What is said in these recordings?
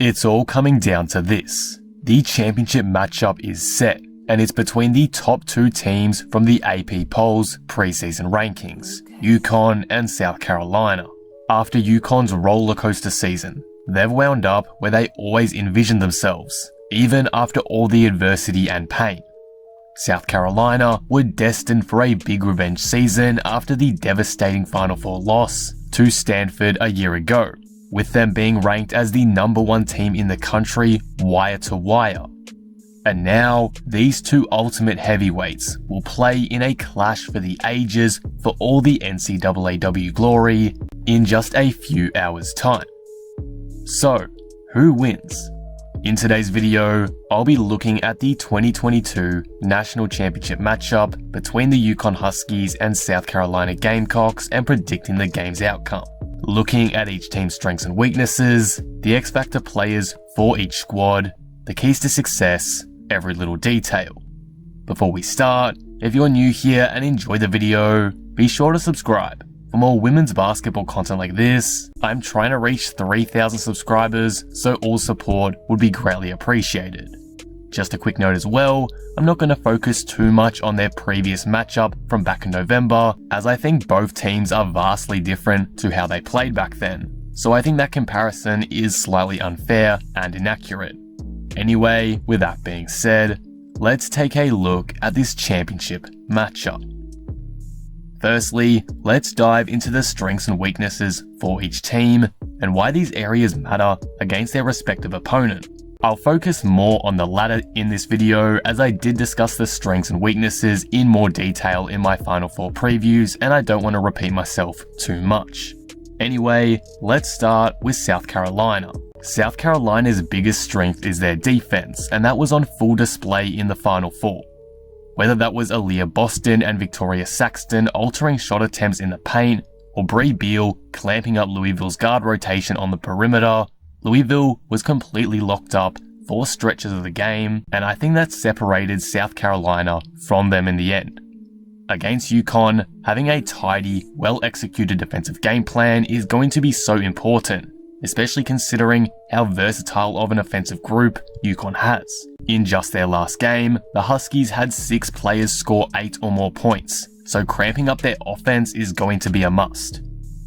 It's all coming down to this. The championship matchup is set, and it's between the top two teams from the AP Polls preseason rankings, UConn and South Carolina. After UConn's rollercoaster season, they've wound up where they always envisioned themselves, even after all the adversity and pain. South Carolina were destined for a big revenge season after the devastating Final Four loss to Stanford a year ago, with them being ranked as the #1 team in the country wire to wire. And now, these two ultimate heavyweights will play in a clash for the ages for all the NCAAW glory in just a few hours' time. So, who wins? In today's video, I'll be looking at the 2022 National Championship matchup between the UConn Huskies and South Carolina Gamecocks and predicting the game's outcome. Looking at each team's strengths and weaknesses, the X-Factor players for each squad, the keys to success, every little detail. Before we start, if you're new here and enjoy the video, be sure to subscribe. For more women's basketball content like this, I'm trying to reach 3,000 subscribers, so all support would be greatly appreciated. Just a quick note as well, I'm not going to focus too much on their previous matchup from back in November, as I think both teams are vastly different to how they played back then, so I think that comparison is slightly unfair and inaccurate. Anyway, with that being said, let's take a look at this championship matchup. Firstly, let's dive into the strengths and weaknesses for each team and why these areas matter against their respective opponent. I'll focus more on the latter in this video, as I did discuss the strengths and weaknesses in more detail in my Final Four previews, and I don't want to repeat myself too much. Anyway, let's start with South Carolina. South Carolina's biggest strength is their defense, and that was on full display in the Final Four. Whether that was Aaliyah Boston and Victoria Saxton altering shot attempts in the paint, or Bree Beal clamping up Louisville's guard rotation on the perimeter, Louisville was completely locked up for stretches of the game, and I think that separated South Carolina from them in the end. Against UConn, having a tidy, well-executed defensive game plan is going to be so important, especially considering how versatile of an offensive group UConn has. In just their last game, the Huskies had 6 players score 8 or more points, so cramping up their offense is going to be a must.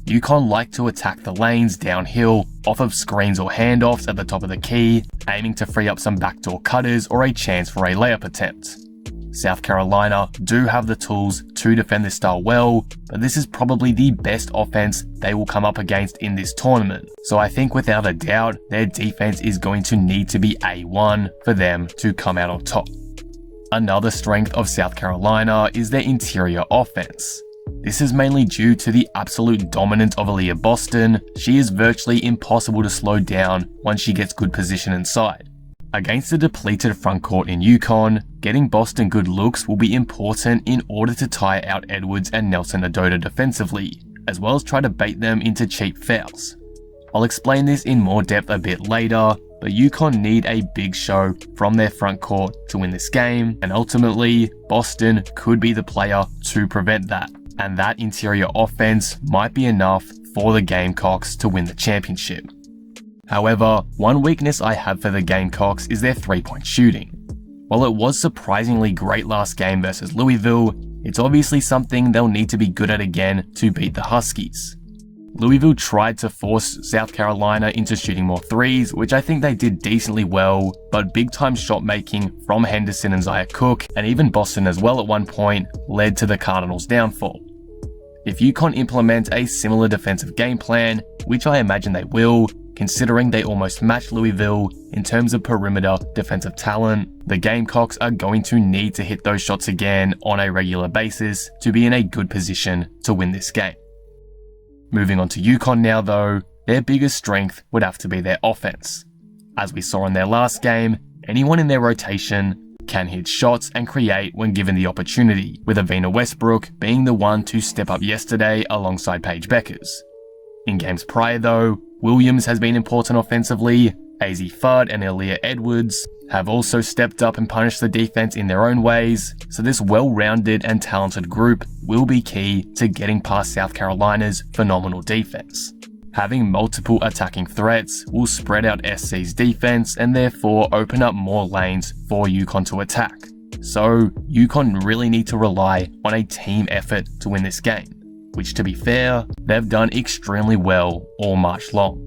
UConn like to attack the lanes downhill, off of screens or handoffs at the top of the key, aiming to free up some backdoor cutters or a chance for a layup attempt. South Carolina do have the tools to defend this style well, but this is probably the best offense they will come up against in this tournament. So I think without a doubt, their defense is going to need to be A1 for them to come out on top. Another strength of South Carolina is their interior offense. This is mainly due to the absolute dominance of Aaliyah Boston. She is virtually impossible to slow down once she gets good position inside. Against the depleted frontcourt in UConn, getting Boston good looks will be important in order to tire out Edwards and Nelson Adota defensively, as well as try to bait them into cheap fouls. I'll explain this in more depth a bit later, but UConn need a big show from their frontcourt to win this game, and ultimately, Boston could be the player to prevent that, and that interior offense might be enough for the Gamecocks to win the championship. However, one weakness I have for the Gamecocks is their three-point shooting. While it was surprisingly great last game versus Louisville, it's obviously something they'll need to be good at again to beat the Huskies. Louisville tried to force South Carolina into shooting more threes, which I think they did decently well, but big-time shot making from Henderson and Zia Cook, and even Boston as well at one point, led to the Cardinals' downfall. If UConn implement a similar defensive game plan, which I imagine they will, considering they almost matched Louisville in terms of perimeter defensive talent, the Gamecocks are going to need to hit those shots again on a regular basis to be in a good position to win this game. Moving on to UConn now though, their biggest strength would have to be their offense. As we saw in their last game, anyone in their rotation can hit shots and create when given the opportunity, with Avina Westbrook being the one to step up yesterday alongside Paige Beckers. In games prior though, Williams has been important offensively, AZ Fudd and Aaliyah Edwards have also stepped up and punished the defense in their own ways, so this well-rounded and talented group will be key to getting past South Carolina's phenomenal defense. Having multiple attacking threats will spread out SC's defense and therefore open up more lanes for UConn to attack. So UConn really need to rely on a team effort to win this game, which, to be fair, they've done extremely well all March long.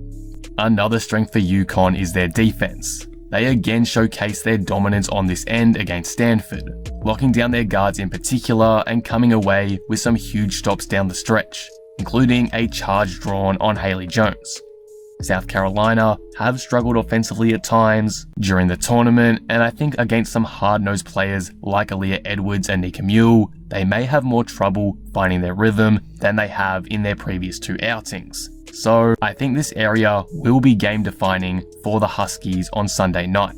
Another strength for UConn is their defense. They again showcase their dominance on this end against Stanford, locking down their guards in particular and coming away with some huge stops down the stretch, including a charge drawn on Haley Jones. South Carolina have struggled offensively at times during the tournament, and I think against some hard-nosed players like Aaliyah Edwards and Nika Mule, they may have more trouble finding their rhythm than they have in their previous two outings. So I think this area will be game-defining for the Huskies on Sunday night.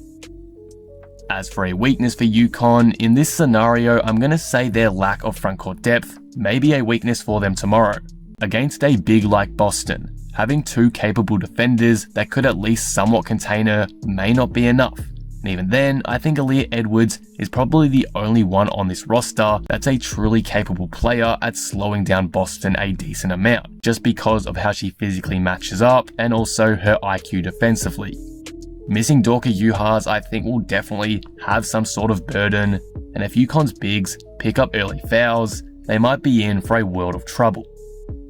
As for a weakness for UConn, in this scenario, I'm going to say their lack of frontcourt depth may be a weakness for them tomorrow. Against a big like Boston, having two capable defenders that could at least somewhat contain her may not be enough. And even then, I think Aaliyah Edwards is probably the only one on this roster that's a truly capable player at slowing down Boston a decent amount, just because of how she physically matches up and also her IQ defensively. Missing Dorka Juhas, I think, will definitely have some sort of burden, and if UConn's bigs pick up early fouls, they might be in for a world of trouble.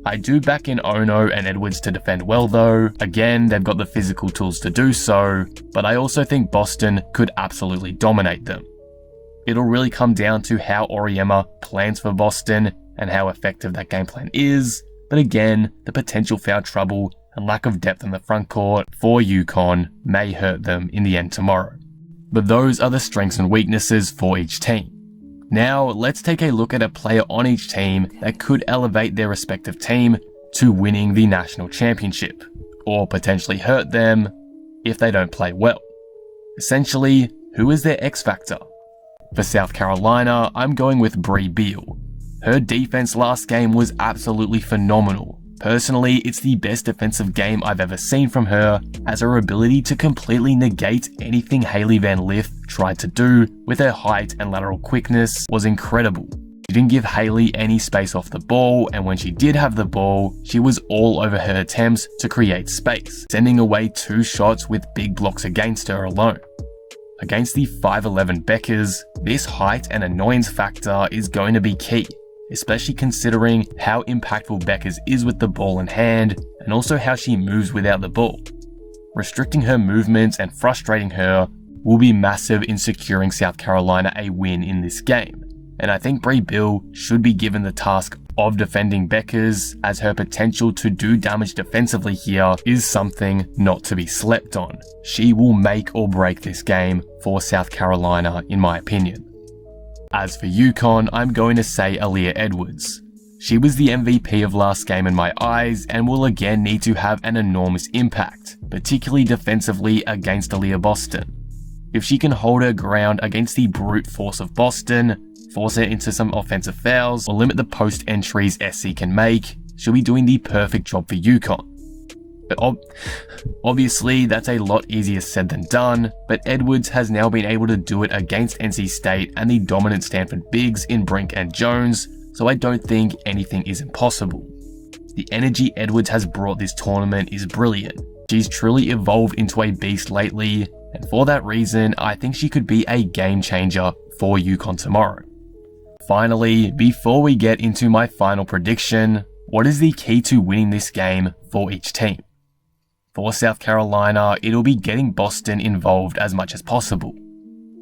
I do back in Ono and Edwards to defend well though. Again, they've got the physical tools to do so, but I also think Boston could absolutely dominate them. It'll really come down to how Auriemma plans for Boston and how effective that game plan is, but again, the potential foul trouble and lack of depth in the front court for UConn may hurt them in the end tomorrow. But those are the strengths and weaknesses for each team. Now, let's take a look at a player on each team that could elevate their respective team to winning the national championship, or potentially hurt them if they don't play well. Essentially, who is their X factor? For South Carolina, I'm going with Brea Beal. Her defense last game was absolutely phenomenal. Personally, it's the best defensive game I've ever seen from her, as her ability to completely negate anything Hailey Van Lith tried to do with her height and lateral quickness was incredible. She didn't give Hailey any space off the ball, and when she did have the ball, she was all over her attempts to create space, sending away 2 shots with big blocks against her alone. Against the 5'11 Beckers, this height and annoyance factor is going to be key, especially considering how impactful Beckers is with the ball in hand and also how she moves without the ball. Restricting her movements and frustrating her will be massive in securing South Carolina a win in this game, and I think Brea Beal should be given the task of defending Beckers, as her potential to do damage defensively here is something not to be slept on. She will make or break this game for South Carolina in my opinion. As for UConn, I'm going to say Aaliyah Edwards. She was the MVP of last game in my eyes and will again need to have an enormous impact, particularly defensively against Aaliyah Boston. If she can hold her ground against the brute force of Boston, force her into some offensive fouls, or limit the post entries SC can make, she'll be doing the perfect job for UConn. But obviously, that's a lot easier said than done, but Edwards has now been able to do it against NC State and the dominant Stanford bigs in Brink and Jones, so I don't think anything is impossible. The energy Edwards has brought this tournament is brilliant. She's truly evolved into a beast lately, and for that reason, I think she could be a game changer for UConn tomorrow. Finally, before we get into my final prediction, what is the key to winning this game for each team? For South Carolina, it'll be getting Boston involved as much as possible.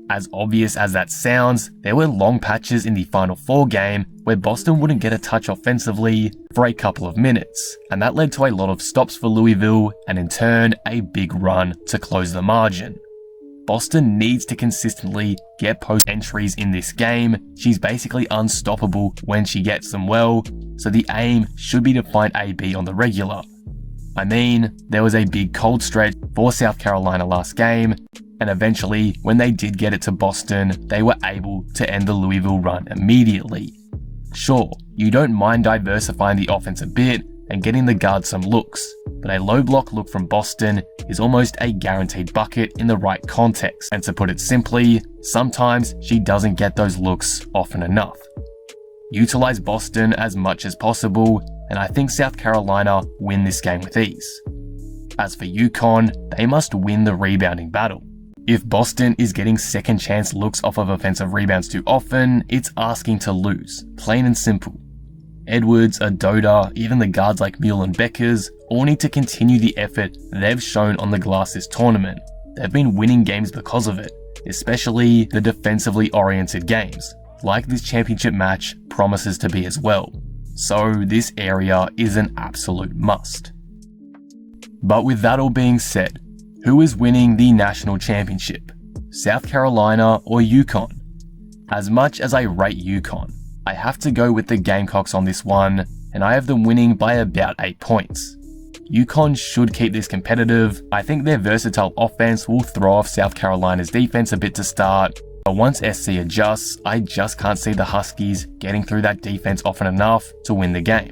As obvious as that sounds, there were long patches in the Final Four game where Boston wouldn't get a touch offensively for a couple of minutes, and that led to a lot of stops for Louisville and in turn a big run to close the margin. Boston needs to consistently get post entries in this game. She's basically unstoppable when she gets them well, so the aim should be to find AB on the regular. I mean, there was a big cold stretch for South Carolina last game, and eventually, when they did get it to Boston, they were able to end the Louisville run immediately. Sure, you don't mind diversifying the offense a bit and getting the guard some looks, but a low block look from Boston is almost a guaranteed bucket in the right context, and to put it simply, sometimes she doesn't get those looks often enough. Utilize Boston as much as possible and I think South Carolina win this game with ease. As for UConn, they must win the rebounding battle. If Boston is getting second chance looks off of offensive rebounds too often, it's asking to lose, plain and simple. Edwards, Adoda, even the guards like Mule and Beckers all need to continue the effort they've shown on the glass this tournament. They've been winning games because of it, especially the defensively oriented games, like this championship match promises to be as well. So this area is an absolute must. But with that all being said, who is winning the national championship? South Carolina or UConn? As much as I rate UConn, I have to go with the Gamecocks on this one, and I have them winning by about 8 points. UConn should keep this competitive. I think their versatile offense will throw off South Carolina's defense a bit to start, but once SC adjusts, I just can't see the Huskies getting through that defense often enough to win the game.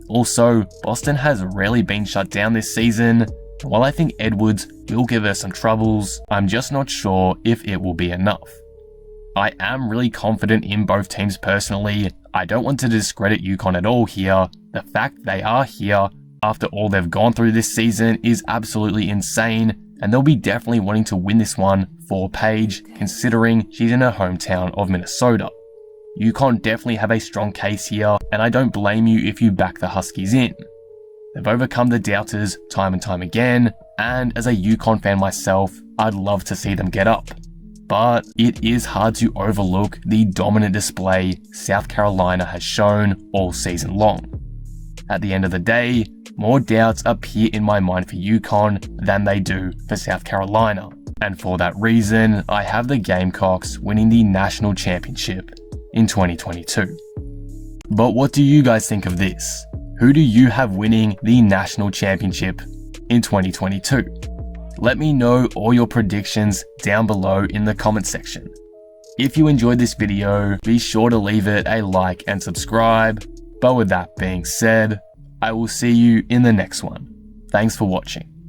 Also, Boston has rarely been shut down this season, and while I think Edwards will give us some troubles, I'm just not sure if it will be enough. I am really confident in both teams personally. I don't want to discredit UConn at all here. The fact they are here after all they've gone through this season is absolutely insane, and they'll be definitely wanting to win this one for Paige, considering she's in her hometown of Minnesota. UConn definitely have a strong case here, and I don't blame you if you back the Huskies in. They've overcome the doubters time and time again, and as a UConn fan myself, I'd love to see them get up. But it is hard to overlook the dominant display South Carolina has shown all season long. At the end of the day, more doubts appear in my mind for UConn than they do for South Carolina, and for that reason, I have the Gamecocks winning the national championship in 2022. But what do you guys think of this? Who do you have winning the national championship in 2022? Let me know all your predictions down below in the comment section. If you enjoyed this video, be sure to leave it a like and subscribe. But with that being said, I will see you in the next one. Thanks for watching.